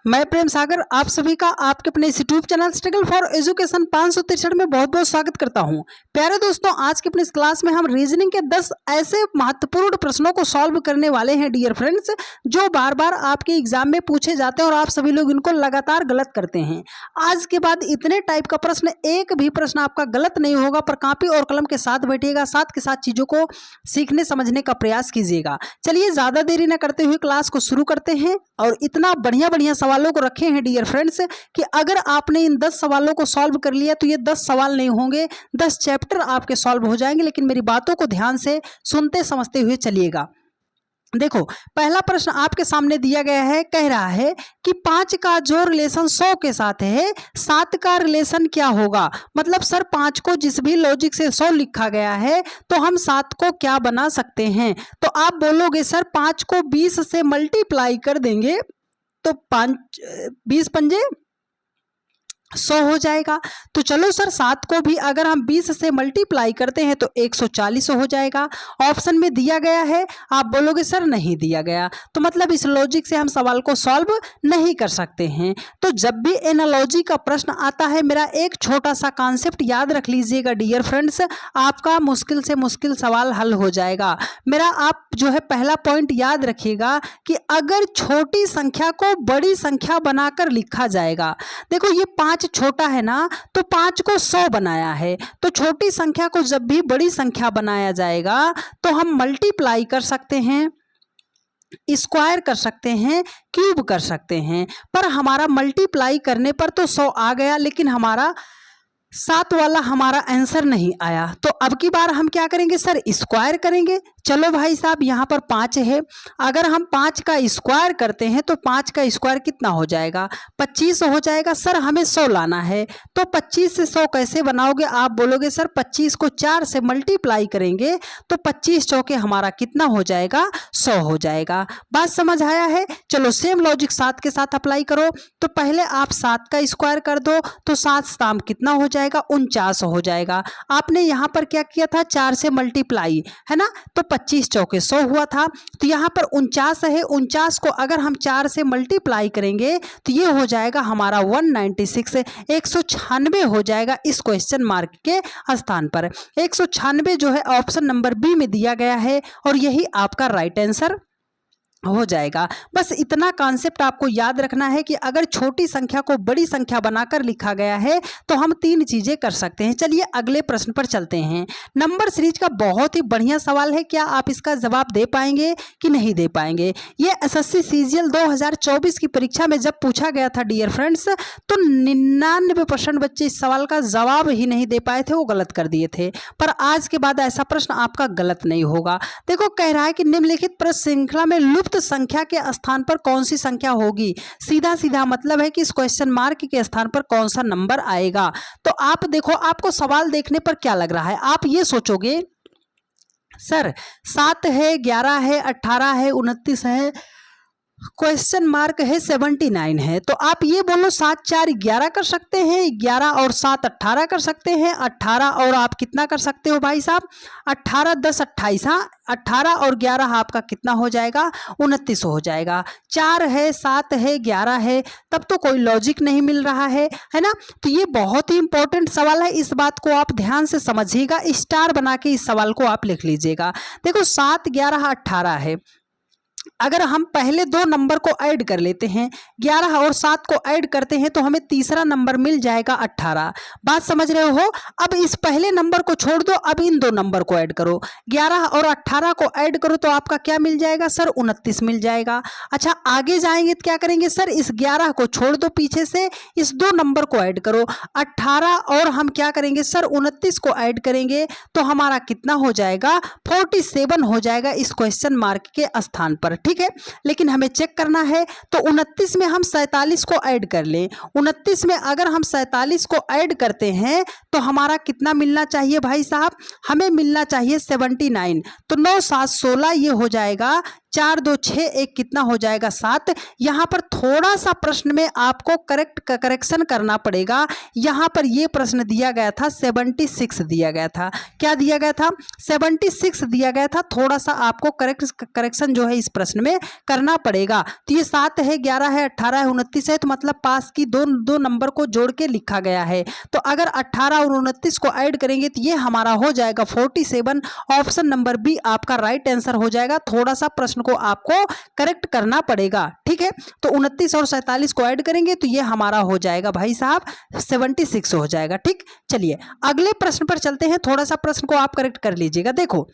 मैं प्रेम सागर आप सभी का आपके अपने इस YouTube channel struggle for education 563 में बहुत बहुत स्वागत करता हूं। प्यारे दोस्तों, आज के अपने इस क्लास में हम रीजनिंग के 10 ऐसे महत्वपूर्ण प्रश्नों को सॉल्व करने वाले हैं डियर फ्रेंड्स, जो बार बार आपके एग्जाम में पूछे जाते हैं और आप सभी लोग इनको लगातार गलत करते हैं। आज के बाद इतने टाइप का प्रश्न, एक भी प्रश्न आपका गलत नहीं होगा, पर कॉपी और कलम के साथ बैठिएगा, साथ के साथ चीजों को सीखने समझने का प्रयास कीजिएगा। चलिए ज्यादा देरी न करते हुए क्लास को शुरू करते हैं। और इतना बढ़िया बढ़िया सवालों को रखे हैं डियर फ्रेंड्स कि अगर आपने इन 10 सवालों को सॉल्व कर लिया तो ये 10 सवाल नहीं होंगे, 10 चैप्टर आपके सॉल्व हो जाएंगे। लेकिन मेरी बातों को ध्यान से सुनते समझते हुए चलिएगा। देखो, पहला प्रश्न आपके सामने दिया गया है, कह रहा है कि 5 का जो रिलेशन 100 के साथ है, 7 का रिलेशन क्या होगा। मतलब सर 5 को जिस भी लॉजिक से 100 लिखा गया है तो हम 7 को क्या बना सकते हैं। तो आप बोलोगे सर 5 को 20 से मल्टीप्लाई कर देंगे तो 20 पंजे 100 हो जाएगा। तो चलो सर 7 को भी अगर हम 20 से मल्टीप्लाई करते हैं तो 140 हो जाएगा। ऑप्शन में दिया गया है, आप बोलोगे सर नहीं दिया गया, तो मतलब इस लॉजिक से हम सवाल को सॉल्व नहीं कर सकते हैं। तो जब भी एनालॉजी का प्रश्न आता है, मेरा एक छोटा सा कॉन्सेप्ट याद रख लीजिएगा डियर फ्रेंड्स, आपका मुश्किल से मुश्किल सवाल हल हो जाएगा। मेरा आप जो है पहला पॉइंट याद रखिएगा कि अगर छोटी संख्या को बड़ी संख्या बनाकर लिखा जाएगा, देखो ये 5 छोटा है ना, तो 5 को 100 बनाया है, तो छोटी संख्या को जब भी बड़ी संख्या बनाया जाएगा तो हम मल्टीप्लाई कर सकते हैं, स्क्वायर कर सकते हैं, क्यूब कर सकते हैं। पर हमारा मल्टीप्लाई करने पर तो 100 आ गया, लेकिन हमारा 7 वाला हमारा आंसर नहीं आया। तो अब की बार हम क्या करेंगे सर, स्क्वायर करेंगे। चलो भाई साहब, यहाँ पर 5 है, अगर हम 5 का स्क्वायर करते हैं तो 5 का स्क्वायर कितना हो जाएगा, 25 हो जाएगा। सर हमें 100 लाना है, तो 25 से 100 कैसे बनाओगे। आप बोलोगे सर 25 को 4 से मल्टीप्लाई करेंगे तो 25 चौके हमारा कितना हो जाएगा, 100 हो जाएगा। बात समझ आया है। चलो सेम लॉजिक 7 के साथ अप्लाई करो। तो पहले आप 7 का स्क्वायर कर दो, तो 7 साम कितना हो जाएगा, 49 हो जाएगा। आपने यहाँ पर क्या किया था, 4 से मल्टीप्लाई, है ना, तो 25 चौके 100 हुआ था। तो यहाँ पर 49 है, 49 को अगर हम 4 से मल्टीप्लाई करेंगे तो ये हो जाएगा हमारा 196, 196 हो जाएगा इस क्वेश्चन मार्क के स्थान पर। 196 जो है ऑप्शन नंबर बी में दिया गया है और यही आपका राइट आंसर हो जाएगा। बस इतना कॉन्सेप्ट आपको याद रखना है कि अगर छोटी संख्या को बड़ी संख्या बनाकर लिखा गया है तो हम 3 चीजें कर सकते हैं। चलिए अगले प्रश्न पर चलते हैं। नंबर सीरीज का बहुत ही बढ़िया सवाल है, क्या आप इसका जवाब दे पाएंगे कि नहीं दे पाएंगे। ये एसएससी सीजीएल 2024 की परीक्षा में जब पूछा गया था डियर फ्रेंड्स, तो 99% बच्चे इस सवाल का जवाब ही नहीं दे पाए थे, वो गलत कर दिए थे। पर आज के बाद ऐसा प्रश्न आपका गलत नहीं होगा। देखो, कह रहा है कि निम्नलिखित प्रश्न श्रृंखला में लुप्त संख्या के स्थान पर कौन सी संख्या होगी। सीधा सीधा मतलब है कि इस क्वेश्चन मार्क के स्थान पर कौन सा नंबर आएगा। तो आप देखो, आपको सवाल देखने पर क्या लग रहा है, आप ये सोचोगे सर 7 है, 11 है, 18 है, 29 है, क्वेश्चन मार्क है 79 है। तो आप ये बोलो 7 4 11 कर सकते हैं, 11 और 7 18 कर सकते हैं, 18 और आप कितना कर सकते हो भाई साहब, 18 10 28, हाँ 18 और 11 आपका कितना हो जाएगा, 29 हो जाएगा। 4 है, 7 है, 11 है, तब तो कोई लॉजिक नहीं मिल रहा है ना। तो ये बहुत ही इंपॉर्टेंट सवाल है, इस बात को आप ध्यान से समझिएगा, स्टार बना के इस सवाल को आप लिख लीजिएगा। देखो 7 11 18 है, अगर हम पहले 2 नंबर को ऐड कर लेते हैं, 11 और 7 को ऐड करते हैं तो हमें तीसरा नंबर मिल जाएगा 18। बात समझ रहे हो। अब इस पहले नंबर को छोड़ दो, अब इन 2 नंबर को ऐड करो, 11 और 18 को ऐड करो तो आपका क्या मिल जाएगा सर, 29 मिल जाएगा। अच्छा आगे जाएंगे तो क्या करेंगे सर, इस 11 को छोड़ दो पीछे से, इस 2 नंबर को ऐड करो, 18 और हम क्या करेंगे सर 29 को ऐड करेंगे तो हमारा कितना हो जाएगा, 47 हो जाएगा इस क्वेश्चन मार्क के स्थान पर। ठीक है, लेकिन हमें चेक करना है, तो 29 में हम 47 को ऐड कर लें। 29 में अगर हम 47 को ऐड करते हैं तो हमारा कितना मिलना चाहिए भाई साहब, हमें मिलना चाहिए 79। तो 9 7 16 ये हो जाएगा 4 2 6 1 कितना हो जाएगा 7। यहाँ पर थोड़ा सा प्रश्न में आपको करेक्शन करना पड़ेगा। यहाँ पर ये प्रश्न दिया गया था 76 दिया गया था। क्या दिया गया था? 76 दिया गया था। थोड़ा सा आपको करेक्शन जो है इस प्रश्न में करना पड़ेगा। तो ये 7 है, 11 है, 18 है, 29 है, तो मतलब पास की दो नंबर को जोड़ के लिखा गया है। तो अगर 18 और 29 को ऐड करेंगे तो ये हमारा हो जाएगा 47। ऑप्शन नंबर बी आपका राइट आंसर हो जाएगा। थोड़ा सा प्रश्न को आपको करेक्ट करना पड़ेगा, ठीक है। तो 29 और 47 को ऐड करेंगे तो ये हमारा हो जाएगा भाई साहब 76 हो जाएगा, ठीक। चलिए अगले प्रश्न पर चलते हैं। थोड़ा सा प्रश्न को आप करेक्ट कर लीजिएगा। देखो,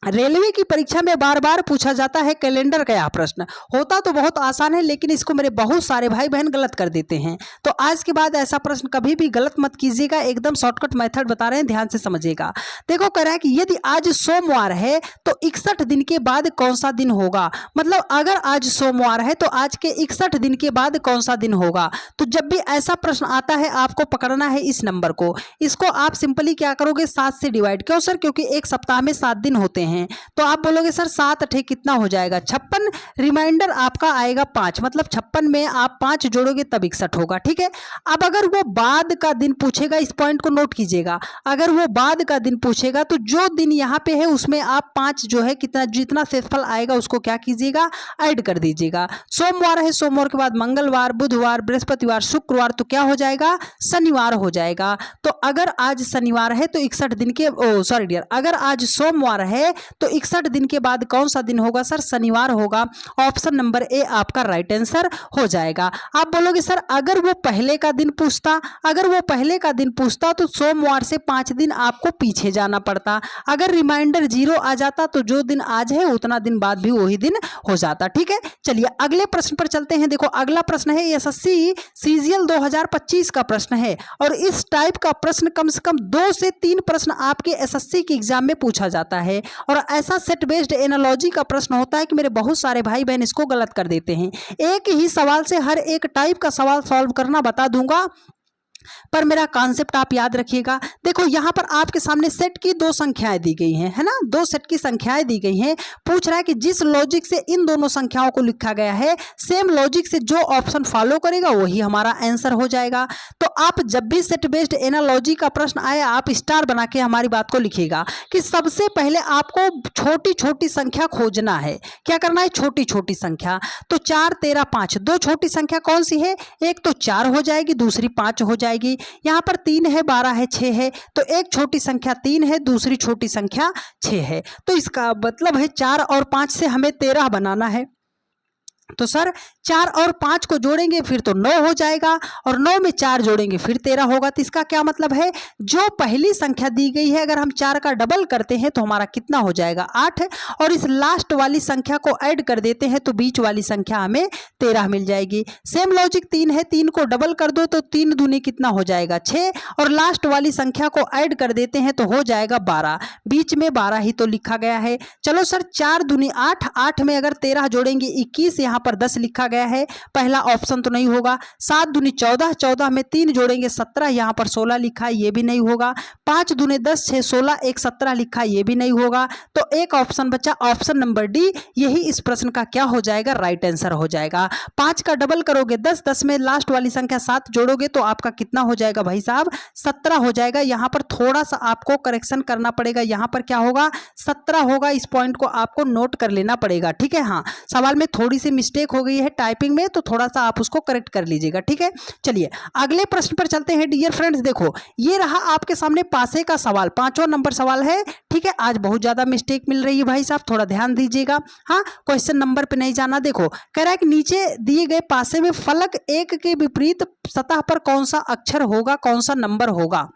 रेलवे की परीक्षा में बार बार पूछा जाता है कैलेंडर का यह प्रश्न। होता तो बहुत आसान है, लेकिन इसको मेरे बहुत सारे भाई बहन गलत कर देते हैं। तो आज के बाद ऐसा प्रश्न कभी भी गलत मत कीजिएगा। एकदम शॉर्टकट मेथड बता रहे हैं, ध्यान से समझिएगा। देखो कह रहा है कि यदि आज सोमवार है तो 61 दिन के बाद कौन सा दिन होगा। मतलब अगर आज सोमवार है तो आज के 61 दिन के बाद कौन सा दिन होगा। तो जब भी ऐसा प्रश्न आता है आपको पकड़ना है इस नंबर को। इसको आप सिंपली क्या करोगे, 7 से डिवाइड। क्यों सर? क्योंकि एक सप्ताह में 7 दिन होते हैं। तो आप बोलोगे सर 7 अठे कितना हो जाएगा 56। रिमाइंडर आपका आएगा 5, मतलब 56 में आप 5 जोड़ोगे तब 61 होगा, ठीक है। अब अगर वो बाद का दिन पूछेगा, इस पॉइंट को नोट कीजिएगा, अगर वो बाद का दिन पूछेगा तो जो दिन यहाँ पे है उसमें आप 5 जो है कितना जितना शेषफल आएगा उसको क्या कीजिएगा, ऐड कर दीजिएगा। सोमवार है, सोमवार के बाद मंगलवार, बुधवार, बृहस्पतिवार, शुक्रवार, तो क्या हो जाएगा, शनिवार हो जाएगा। तो अगर आज शनिवार है तो 61 दिन के सॉरी डियर, अगर आज सोमवार है तो 61 दिन के बाद कौन सा दिन होगा सर, शनिवार होगा। ऑप्शन नंबर ए आपका राइट आंसर हो जाएगा। आप बोलोगे सर अगर वो पहले का दिन पूछता, अगर वो पहले का दिन पूछता तो सोमवार से 5 दिन आपको पीछे जाना पड़ता। अगर रिमाइंडर 0 आ जाता तो जो दिन आज है उतना दिन बाद भी वही दिन हो जाता, ठीक है। चलिए अगले प्रश्न पर चलते हैं। देखो अगला प्रश्न है एसएससी सीजीएल 2025 का प्रश्न है, और इस टाइप का प्रश्न कम से कम 2 से 3 प्रश्न आपके एसएससी के एग्जाम में पूछा जाता है। और ऐसा सेट बेस्ड एनालॉजी का प्रश्न होता है कि मेरे बहुत सारे भाई बहन इसको गलत कर देते हैं। एक ही सवाल से हर एक टाइप का सवाल सॉल्व करना बता दूंगा, पर मेरा कॉन्सेप्ट आप याद रखिएगा। देखो यहाँ पर आपके सामने सेट की 2 संख्याएं दी गई हैं, है ना, 2 सेट की संख्याएं दी गई हैं। पूछ रहा है कि जिस लॉजिक से इन दोनों संख्याओं को लिखा गया है, सेम लॉजिक से जो ऑप्शन फॉलो करेगा वही हमारा आंसर हो जाएगा। तो आप जब भी सेट बेस्ड एनालॉजी का प्रश्न आए, आप स्टार बना के हमारी बात को लिखिएगा कि सबसे पहले आपको छोटी छोटी संख्या खोजना है। क्या करना है, छोटी छोटी संख्या। तो 4 13 5, 2 छोटी संख्या कौन सी है, एक तो 4 हो जाएगी, दूसरी 5 हो जाएगी। यहाँ पर 3 है, 12 है, 6 है, तो एक छोटी संख्या 3 है, दूसरी छोटी संख्या 6 है। तो इसका मतलब है 4 और 5 से हमें 13 बनाना है। तो सर 4 और 5 को जोड़ेंगे फिर तो 9 हो जाएगा, और 9 में 4 जोड़ेंगे फिर 13 होगा। तो इसका क्या मतलब है, जो पहली संख्या दी गई है अगर हम 4 का डबल करते हैं तो हमारा कितना हो जाएगा 8, और इस लास्ट वाली संख्या को ऐड कर देते हैं तो बीच वाली संख्या हमें 13 मिल जाएगी। सेम लॉजिक 3 है, 3 को डबल कर दो तो 3 दूनी कितना हो जाएगा 6, और लास्ट वाली संख्या को ऐड कर देते हैं तो हो जाएगा 12, बीच में 12 ही तो लिखा गया है। चलो सर 4 दूनी 8, 8 में अगर 13 जोड़ेंगे 21, यहाँ पर 10 लिखा गया है, पहला ऑप्शन तो नहीं होगा। 7 दूनी 14, 14 में 3 जोड़ेंगे 17, यहाँ पर 16 लिखा है, ये भी नहीं होगा। 5 दूनी 10, 6 16, 1 17 लिखा है, ये भी नहीं होगा। तो एक ऑप्शन बचा, ऑप्शन नंबर डी, यही इस प्रश्न का क्या हो जाएगा, राइट आंसर हो जाएगा। 5 का डबल करोगे 10, 10 में लास्ट वाली संख्या 7 जोड़ोगे तो आपका कितना हो जाएगा भाई साहब, 17 हो जाएगा। यहाँ पर थोड़ा सा आपको करेक्शन करना पड़ेगा, यहाँ पर क्या होगा 17 होगा। इस पॉइंट को आपको नोट कर लेना पड़ेगा, ठीक है। हाँ, सवाल में थोड़ी सी मिस्टेक हो गई है टाइपिंग में, तो थोड़ा सा आप उसको करेक्ट कर लीजिएगा, ठीक है। चलिए अगले प्रश्न पर चलते हैं डियर फ्रेंड्स। देखो ये रहा आपके सामने पासे का सवाल, 5वां नंबर सवाल है, ठीक है। आज बहुत ज्यादा मिस्टेक मिल रही है भाई साहब, थोड़ा ध्यान दीजिएगा। हाँ, क्वेश्चन नंबर पे नहीं जाना। देखो कह रहा है कि नीचे दिए गए पासे में फलक 1 के विपरीत सतह पर कौन सा अक्षर होगा, कौन सा नंबर होगा।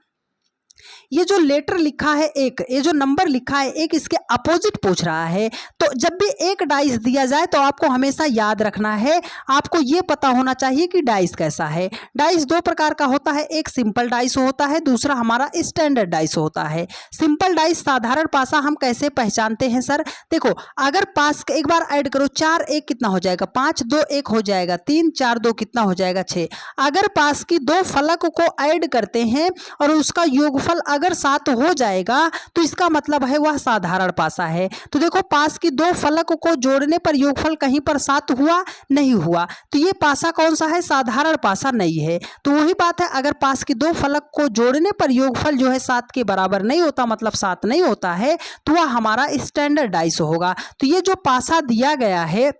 ये जो लेटर लिखा है एक, ये जो नंबर लिखा है एक, इसके अपोजिट पूछ रहा है। तो जब भी एक डाइस दिया जाए तो आपको हमेशा याद रखना है, आपको ये पता होना चाहिए कि डाइस कैसा है। डाइस 2 प्रकार का होता है, एक सिंपल डाइस होता है, दूसरा हमारा स्टैंडर्ड डाइस होता है। सिंपल डाइस साधारण पासा हम कैसे पहचानते हैं सर, देखो अगर पास एक बार ऐड करो, 4 1 कितना हो जाएगा 5, 2 1 हो जाएगा 3, 4 2 कितना हो जाएगा 6। अगर पास की 2 फलक को ऐड करते हैं और उसका योगफल योगफल अगर 7 हो जाएगा तो इसका मतलब है वह साधारण पासा है। तो देखो पास की दो फलक को जोड़ने पर योगफल कहीं पर 7 हुआ नहीं हुआ, तो ये पासा कौन सा है, साधारण पासा नहीं है। तो वही बात है, अगर पास की दो फलक को जोड़ने पर योगफल जो है 7 के बराबर नहीं होता, मतलब 7 नहीं होता है, तो वह हमारा स्टैंडर्डाइज होगा। तो ये जो पासा दिया गया है,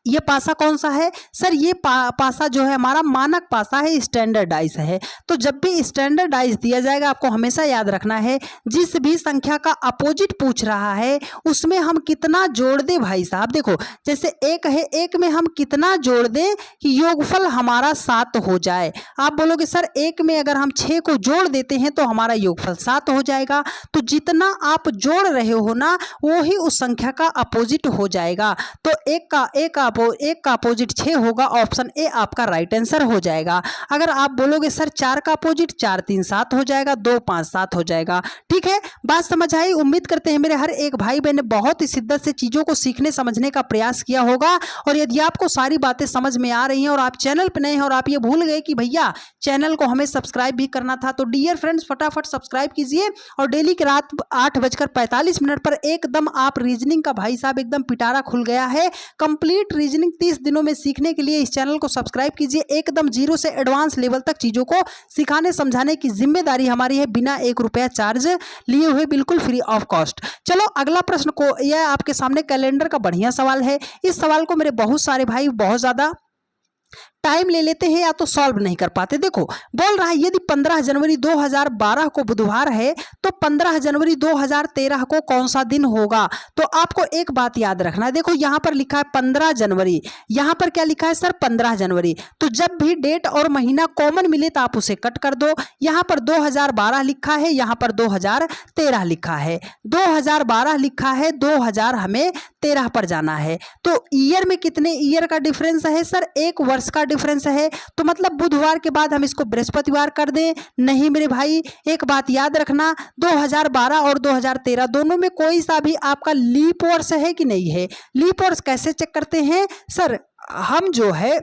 ये पासा कौन सा है सर, ये पासा जो है हमारा मानक पासा है, स्टैंडर्डाइज है। तो जब भी स्टैंडर्डाइज दिया जाएगा आपको हमेशा याद रखना है, जिस भी संख्या का अपोजिट पूछ रहा है उसमें हम कितना जोड़ दें भाई साहब। देखो जैसे 1 है, 1 में हम कितना जोड़ दें कि योगफल हमारा 7 हो जाए। आप बोलोगे सर 1 में अगर हम 6 को जोड़ देते हैं तो हमारा योगफल 7 हो जाएगा। तो जितना आप जोड़ रहे हो ना वो ही उस संख्या का अपोजिट हो जाएगा। तो एक का अपोजिट 6 होगा, ऑप्शन ए आपका राइट आंसर हो जाएगा। अगर आप बोलोगे सर 4 का अपोजिट 4 3 7 हो जाएगा, 2 5 7 हो जाएगा। ठीक है, बात समझ आई। उम्मीद करते हैं मेरे हर एक भाई बहन ने बहुत ही शिद्दत से चीजों को सीखने समझने का प्रयास किया होगा। और यदि आपको सारी बातें समझ में आ रही हैं और आप चैनल पर नए हैं और आप ये भूल गए कि भैया चैनल को हमें सब्सक्राइब भी करना था, तो डियर फ्रेंड्स फटाफट सब्सक्राइब कीजिए और डेली की रात 8:45 पर एकदम आप रीजनिंग का भाई साहब एकदम पिटारा खुल गया है। कंप्लीट रीजनिंग 30 दिनों में सीखने के लिए इस चैनल को सब्सक्राइब कीजिए। एकदम जीरो से एडवांस लेवल तक चीजों को सिखाने समझाने की जिम्मेदारी हमारी है, बिना 1 रुपया चार्ज लिए हुए, बिल्कुल फ्री ऑफ कॉस्ट। चलो अगला प्रश्न को, यह आपके सामने कैलेंडर का बढ़िया सवाल है। इस सवाल को मेरे बहुत सारे भाई बहुत ज्यादा टाइम ले लेते हैं या तो सॉल्व नहीं कर पाते। देखो बोल रहा है यदि 15 जनवरी 2012 को बुधवार है तो 15 जनवरी 2013 को कौन सा दिन होगा। तो आपको एक बात याद रखना है, देखो यहाँ पर लिखा है 15 जनवरी, यहाँ पर क्या लिखा है सर 15 जनवरी। तो जब भी डेट और महीना कॉमन मिले तो आप उसे कट कर दो। यहाँ पर 2012 लिखा है, यहाँ पर 2013 लिखा है, 2012 लिखा है, 2000 हमें 13 पर जाना है। तो ईयर में कितने ईयर का डिफरेंस है सर, 1 वर्ष का डिफरेंस है। तो मतलब बुधवार के बाद हम इसको बृहस्पतिवार कर दें, नहीं मेरे भाई। एक बात याद रखना, 2012 और 2013 दोनों में कोई सा भी आपका लीप वर्ष है कि नहीं है। लीप वर्ष कैसे चेक करते हैं सर, हम जो है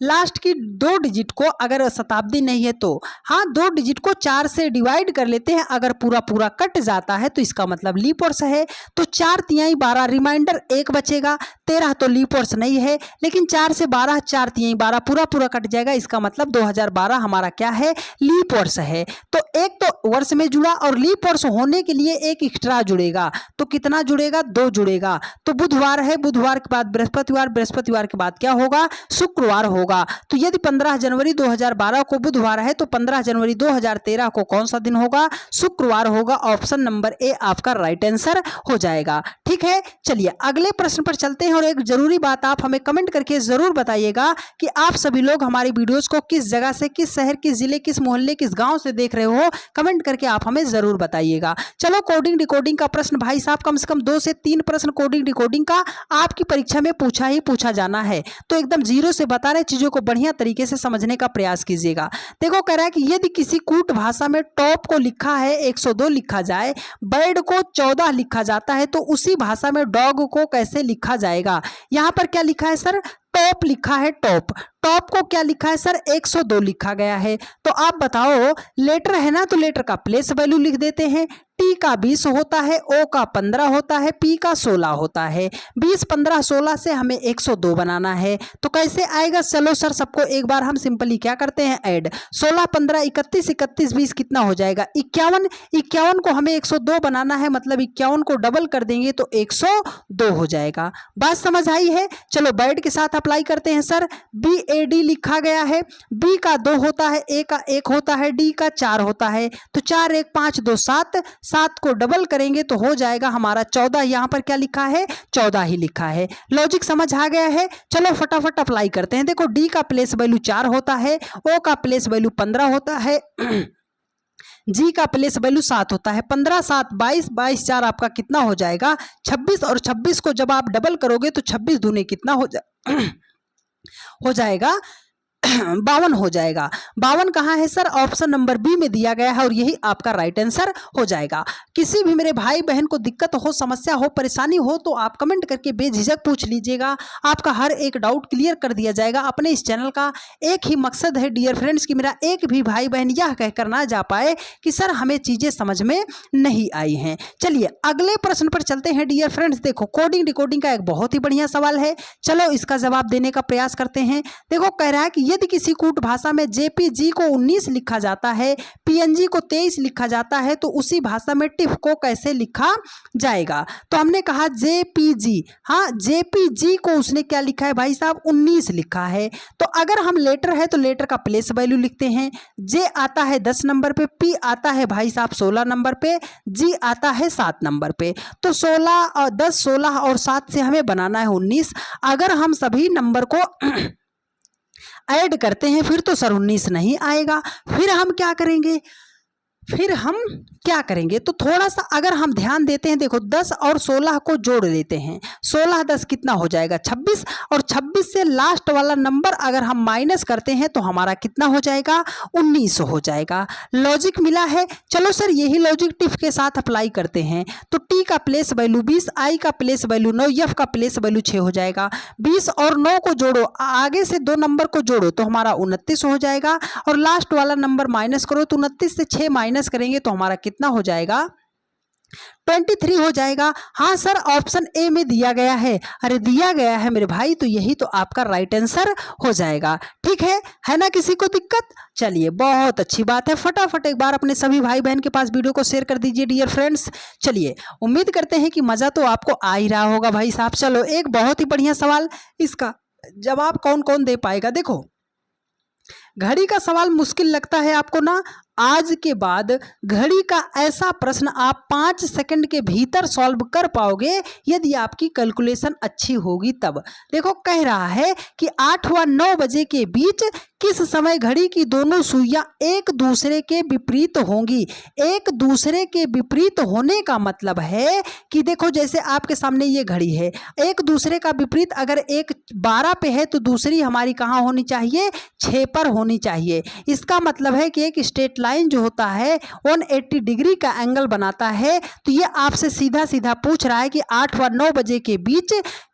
लास्ट की 2 डिजिट को, अगर शताब्दी नहीं है तो हाँ 2 डिजिट को 4 से डिवाइड कर लेते हैं, अगर पूरा पूरा कट जाता है तो इसका मतलब लीप वर्ष है। तो 4 तिहाई 12, रिमाइंडर 1 बचेगा। 13 तो लीप वर्ष नहीं है, लेकिन 4 से 12, 4 तिहाई 12 पूरा पूरा कट जाएगा, इसका मतलब 2012 हमारा क्या है, लीप वर्ष है। तो एक तो वर्ष में जुड़ा और लीप वर्ष होने के लिए एक एक्स्ट्रा जुड़ेगा, तो कितना जुड़ेगा, 2 जुड़ेगा। तो बुधवार है, बुधवार के बाद बृहस्पतिवार, बृहस्पतिवार के बाद क्या होगा, शुक्रवार होगा। तो यदि 15 जनवरी 2012 को बुधवार है तो 15 जनवरी 2013 को कौन सा दिन होगा, शुक्रवार होगा। ऑप्शन नंबर ए आपका राइट आंसर हो जाएगा। ठीक है, चलिए अगले प्रश्न पर चलते हैं। और एक जरूरी बात आप हमें कमेंट करके जरूर बताइएगा कि आप सभी लोग हमारी वीडियोस को किस जगह से, किस शहर, किस जिले, किस मोहल्ले, किस गांव से देख रहे हो, कमेंट करके आप हमें जरूर बताइएगा। चलो कोडिंग डिकोडिंग का प्रश्न भाई साहब कम से कम 2 से 3 प्रश्न कोडिंग डिकोडिंग का आपकी परीक्षा में पूछा ही पूछा जाना है। तो एकदम जीरो से बता रहे चीजों को बढ़िया तरीके से समझने का प्रयास कीजिएगा। देखो कह रहा है कि यदि किसी कूट भाषा में टॉप को लिखा है 102 लिखा जाए, बर्ड को 14 लिखा जाता है, तो उसी भाषा में डॉग को कैसे लिखा जाएगा। यहां पर क्या लिखा है सर, टॉप लिखा है, टॉप। टॉप को क्या लिखा है सर, 102 लिखा गया है। तो आप बताओ, लेटर है ना तो लेटर का प्लेस वैल्यू लिख देते हैं। टी का 20 होता है, ओ का 15 होता है, पी का 16 होता है। 20 15 16 से हमें 102 बनाना है। तो कैसे आएगा, चलो सर सबको एक बार हम सिंपली क्या करते हैं, ऐड। 16 15 31 31 20 कितना हो जाएगा, 51। 51 को हमें 102 बनाना है, मतलब 51 को डबल कर देंगे तो 102 हो जाएगा। बात समझ आई है। चलो वर्ड के साथ अप्लाई करते हैं सर। BAD लिखा गया है, B का 2 होता है, A का 1 होता है, D का 4 होता है। तो 4 1 5 2 7, 7 को डबल करेंगे तो हो जाएगा हमारा 14। यहाँ पर क्या लिखा है, 14 ही लिखा है। लॉजिक समझ आ गया है। चलो फटाफट अप्लाई करते हैं। देखो D का प्लेस वैल्यू 4 होता है, O का प्लेस वैल्यू 15 होता है, जी का प्लेस वैल्यू 7 होता है। 15 7 22, 22 4 आपका कितना हो जाएगा, 26। और 26 को जब आप डबल करोगे तो 26 दूने कितना हो जाएगा 52 हो जाएगा। 52 कहाँ है सर? ऑप्शन नंबर बी में दिया गया है और यही आपका राइट आंसर हो जाएगा। किसी भी मेरे भाई बहन को दिक्कत हो, समस्या हो, परेशानी हो तो आप कमेंट करके बेझिझक पूछ लीजिएगा, आपका हर एक डाउट क्लियर कर दिया जाएगा। अपने इस चैनल का एक ही मकसद है डियर फ्रेंड्स कि मेरा एक भी भाई बहन यह कहकर ना जा पाए कि सर हमें चीजें समझ में नहीं आई हैं। चलिए अगले प्रश्न पर चलते हैं डियर फ्रेंड्स। देखो कोडिंग डिकोडिंग का एक बहुत ही बढ़िया सवाल है, चलो इसका जवाब देने का प्रयास करते हैं। देखो कह रहा है कि यदि किसी कूट भाषा में जेपीजी को 19 लिखा जाता है, पीएनजी को 23 लिखा जाता है, तो उसी भाषा में टिफ को कैसे लिखा जाएगा? तो हमने कहा जेपीजी, हाँ जेपीजी को उसने क्या लिखा है भाई साहब? 19 लिखा है। तो अगर हम लेटर है तो लेटर का प्लेस वैल्यू लिखते हैं। जे आता है 10 नंबर पे, पी आता है भाई साहब 16 नंबर पे, जी आता है 7 नंबर पे। तो 16 और 10, 16 और 7 से हमें बनाना है 19। अगर हम सभी नंबर को ऐड करते हैं फिर तो सर 19 नहीं आएगा। फिर हम क्या करेंगे? तो थोड़ा सा अगर हम ध्यान देते हैं, देखो 10 और 16 को जोड़ लेते हैं। 16 10 कितना हो जाएगा? 26, और 26 से लास्ट वाला नंबर अगर हम माइनस करते हैं तो हमारा कितना हो जाएगा? 19 हो जाएगा। लॉजिक मिला है। चलो सर यही लॉजिक टिफ के साथ अप्लाई करते हैं। तो टी का प्लेस वैल्यू 20, आई का प्लेस वैल्यू 9, एफ का प्लेस वैल्यू 6 हो जाएगा। 20 और 9 को जोड़ो, आगे से 2 नंबर को जोड़ो तो हमारा 29 हो जाएगा, और लास्ट वाला नंबर माइनस करो तो 29 से 6 माइनस करेंगे तो हमारा कितना हो जाएगा? 23 हो जाएगा। हाँ सर ऑप्शन ए में दिया गया है। अरे दिया गया है मेरे भाई, तो यही तो आपका राइट आंसर हो जाएगा। ठीक है ना? किसी को दिक्कत? चलिए बहुत अच्छी बात है। फटाफट एक बार अपने सभी भाई बहन के पास वीडियो को शेयर कर दीजिए डियर फ्रेंड्स। चलिए उम्मीद करते हैं कि मजा तो आपको आ ही रहा होगा भाई साहब। चलो एक बहुत ही बढ़िया सवाल, इसका जवाब कौन कौन दे पाएगा? देखो घड़ी का सवाल मुश्किल लगता है आपको ना? आज के बाद घड़ी का ऐसा प्रश्न आप 5 सेकंड के भीतर सॉल्व कर पाओगे यदि आपकी कैलकुलेशन अच्छी होगी तब। देखो कह रहा है कि 8 व 9 बजे के बीच किस समय घड़ी की दोनों सुइयां एक दूसरे के विपरीत होंगी। एक दूसरे के विपरीत होने का मतलब है कि देखो जैसे आपके सामने ये घड़ी है, एक दूसरे का विपरीत अगर एक 12 पे है तो दूसरी हमारी कहाँ होनी चाहिए? 6 पर होनी चाहिए। इसका मतलब है कि एक स्ट्रेट लाइन जो होता है 180 डिग्री का एंगल बनाता है। तो ये आपसे सीधा सीधा पूछ रहा है कि 8 व 9 बजे के बीच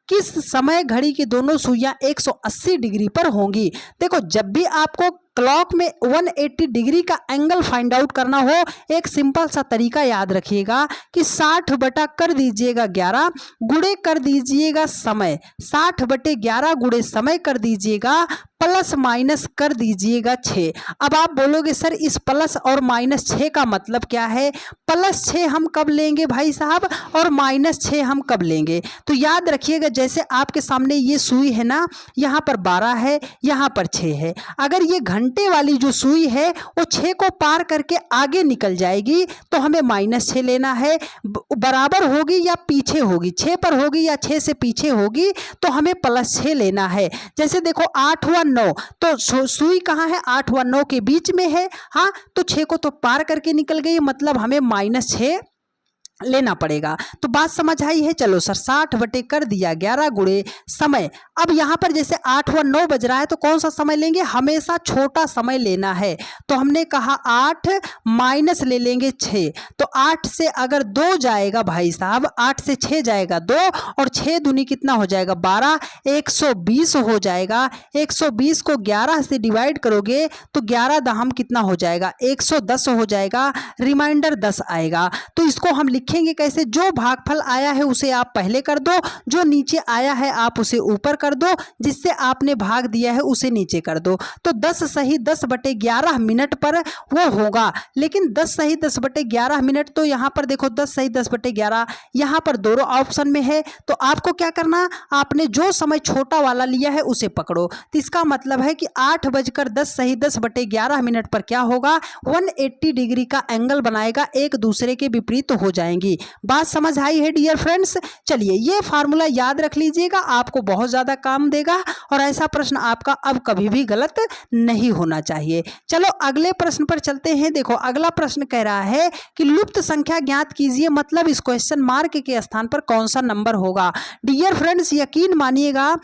किस समय घड़ी की दोनों सुइयां 180 डिग्री पर होंगी। देखो जब भी आपको क्लॉक में 180 डिग्री का एंगल फाइंड आउट करना हो, एक सिंपल सा तरीका याद रखिएगा कि 60 बटा कर दीजिएगा 11 गुणे कर दीजिएगा समय, 60 बटे 11 गुणे समय कर दीजिएगा, प्लस माइनस कर दीजिएगा 6। अब आप बोलोगे सर इस प्लस और माइनस 6 का मतलब क्या है? प्लस 6 हम कब लेंगे भाई साहब और माइनस 6 हम कब लेंगे? तो याद रखिएगा जैसे आपके सामने ये सुई है ना, यहाँ पर 12 है, यहाँ पर 6 है। अगर ये घंटे वाली जो सुई है वो 6 को पार करके आगे निकल जाएगी तो हमें माइनस 6 लेना है। बराबर होगी या पीछे होगी, 6 पर होगी या 6 से पीछे होगी तो हमें प्लस 6 लेना है। जैसे देखो 8 व 9, तो सुई कहाँ है? 8 व 9 के बीच में है। हाँ तो 6 को तो पार करके निकल गई, मतलब हमें माइनस 6 लेना पड़ेगा। तो बात समझ आई है? चलो सर 60 बटे कर दिया 11 गुणे समय। अब यहाँ पर जैसे 8 व 9 बज रहा है तो कौन सा समय लेंगे? हमेशा छोटा समय लेना है। तो हमने कहा 8 माइनस ले लेंगे 6। तो 8 से अगर 2 जाएगा भाई साहब, 8 से 6 जाएगा 2, और 6 दूनी कितना हो जाएगा? 12, 120 हो जाएगा। 120 को 11 से डिवाइड करोगे तो 11 दहम कितना हो जाएगा? 110 हो जाएगा। रिमाइंडर 10 आएगा। तो इसको हम लिखेंगे कैसे? जो भागफल आया है उसे आप पहले कर दो, जो नीचे आया है आप उसे ऊपर कर दो, जिससे आपने भाग दिया है उसे नीचे कर दो। तो 10 सही 10 बटे 11 मिनट पर वो होगा। लेकिन 10 सही 10 बटे 11 मिनट, तो यहाँ पर देखो 10 सही 10 बटे 11 यहाँ पर दोनों ऑप्शन में है। तो आपको क्या करना? आपने जो समय छोटा वाला लिया है उसे पकड़ो। तो इसका मतलब है कि 8 बजकर 10 सही 10 बटे 11 मिनट पर क्या होगा? 180 डिग्री का एंगल बनाएगा, एक दूसरे के विपरीत हो जाएंगे। बात समझ आई है डियर फ्रेंड्स? चलिए ये फार्मूला याद रख लीजिएगा, आपको बहुत ज्यादा काम देगा और ऐसा प्रश्न आपका अब कभी भी गलत नहीं होना चाहिए। चलो अगले प्रश्न पर चलते हैं। देखो अगला प्रश्न कह रहा है कि लुप्त संख्या ज्ञात कीजिए, मतलब इस क्वेश्चन मार्क के स्थान पर कौन सा नंबर होगा। डियर फ्रेंड्स यकीन मानिएगा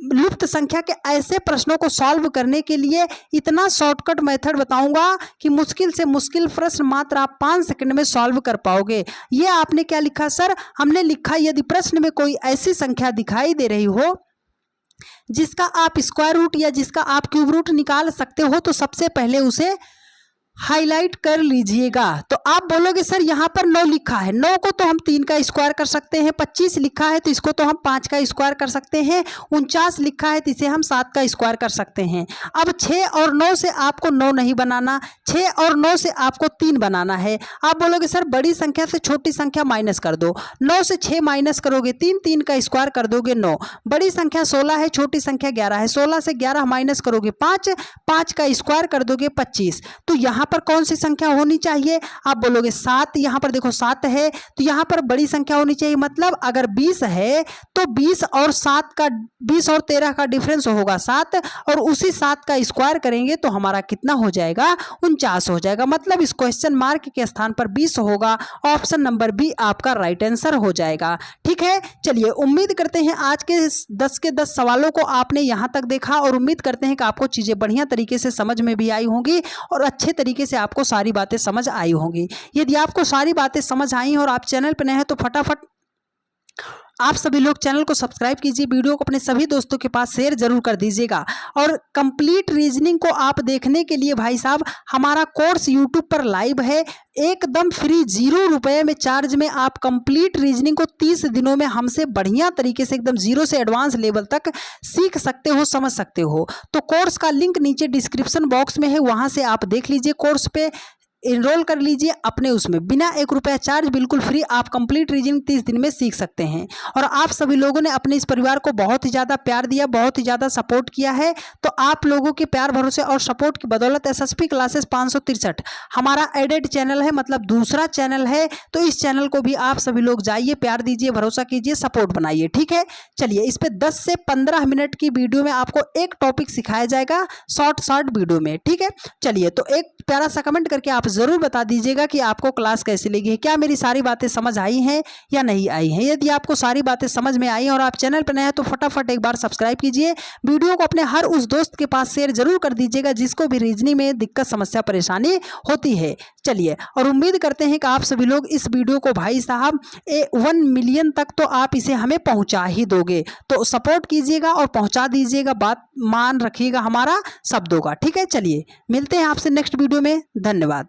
लुप्त संख्या के ऐसे प्रश्नों को सॉल्व करने के लिए इतना शॉर्टकट मेथड बताऊंगा कि मुश्किल से मुश्किल प्रश्न मात्र आप 5 सेकंड में सॉल्व कर पाओगे। ये आपने क्या लिखा सर? हमने लिखा यदि प्रश्न में कोई ऐसी संख्या दिखाई दे रही हो जिसका आप स्क्वायर रूट या जिसका आप क्यूब रूट निकाल सकते हो तो सबसे पहले उसे हाईलाइट कर लीजिएगा। तो आप बोलोगे सर यहाँ पर 9 लिखा है, 9 को तो हम 3 का स्क्वायर कर सकते हैं, 25 लिखा है तो इसको तो हम 5 का स्क्वायर कर सकते हैं, 49 लिखा है तो इसे हम 7 का स्क्वायर कर सकते हैं। अब 6 और 9 से आपको 9 नहीं बनाना, 6 और 9 से आपको 3 बनाना है। आप बोलोगे सर बड़ी संख्या से छोटी संख्या माइनस कर दो, 9 से 6 माइनस करोगे 3, 3 का स्क्वायर कर दोगे 9। बड़ी संख्या 16 है, छोटी संख्या 11 है, 16 से 11 माइनस करोगे 5, 5 का स्क्वायर कर दोगे 25। तो यहाँ पर कौन सी संख्या होनी चाहिए? आप बोलोगे 7। यहाँ पर देखो 7 है तो यहाँ पर बड़ी संख्या होनी चाहिए, मतलब अगर 20 है तो 20 और 7 का 20 और 13 का डिफरेंस होगा 7, और उसी 7 का स्क्वायर करेंगे तो हमारा कितना हो जाएगा? 49 हो जाएगा। मतलब इस क्वेश्चन मार्क के स्थान पर 20 होगा। ऑप्शन नंबर बी आपका राइट आंसर हो जाएगा। ठीक है, चलिए उम्मीद करते हैं आज के 10 के 10 सवालों को आपने यहाँ तक देखा और उम्मीद करते हैं कि आपको चीजें बढ़िया तरीके से समझ में भी आई होंगी और अच्छे तरीके से आपको सारी बातें समझ आई होंगी। यदि आपको सारी बातें समझ आई और आप चैनल पर नए हैं तो फटाफट आप सभी लोग चैनल को सब्सक्राइब कीजिए, वीडियो को अपने सभी दोस्तों के पास शेयर जरूर कर दीजिएगा। और कंप्लीट रीजनिंग को आप देखने के लिए भाई साहब हमारा कोर्स यूट्यूब पर लाइव है, एकदम फ्री, 0 रुपये में चार्ज में आप कंप्लीट रीजनिंग को 30 दिनों में हमसे बढ़िया तरीके से एकदम 0 से एडवांस लेवल तक सीख सकते हो, समझ सकते हो। तो कोर्स का लिंक नीचे डिस्क्रिप्शन बॉक्स में है, वहाँ से आप देख लीजिए, कोर्स पे इनरोल कर लीजिए अपने उसमें, बिना 1 रुपया चार्ज, बिल्कुल फ्री आप कंप्लीट रीजनिंग 30 दिन में सीख सकते हैं। और आप सभी लोगों ने अपने इस परिवार को बहुत ही ज़्यादा प्यार दिया, बहुत ही ज़्यादा सपोर्ट किया है। तो आप लोगों के प्यार भरोसे और सपोर्ट की बदौलत एसएसपी क्लासेस 563 हमारा एडेड चैनल है, मतलब दूसरा चैनल है। तो इस चैनल को भी आप सभी लोग जाइए, प्यार दीजिए, भरोसा कीजिए, सपोर्ट बनाइए। ठीक है, चलिए इस पर 10 से 15 मिनट की वीडियो में आपको एक टॉपिक सिखाया जाएगा शॉर्ट वीडियो में। ठीक है, चलिए तो एक प्यारा सा कमेंट करके आप जरूर बता दीजिएगा कि आपको क्लास कैसी लगी है, क्या मेरी सारी बातें समझ आई हैं या नहीं आई हैं। यदि आपको सारी बातें समझ में आई और आप चैनल पर नए हैं तो फटाफट एक बार सब्सक्राइब कीजिए, वीडियो को अपने हर उस दोस्त के पास शेयर जरूर कर दीजिएगा जिसको भी रीजनिंग में दिक्कत, समस्या, परेशानी होती है। चलिए, और उम्मीद करते हैं कि आप सभी लोग इस वीडियो को भाई साहब 1 मिलियन तक तो आप इसे हमें पहुंचा ही दोगे। तो सपोर्ट कीजिएगा और पहुंचा दीजिएगा, बात मान रखिएगा हमारा शब्दों का। ठीक है, चलिए मिलते हैं आपसे नेक्स्ट वीडियो में। धन्यवाद।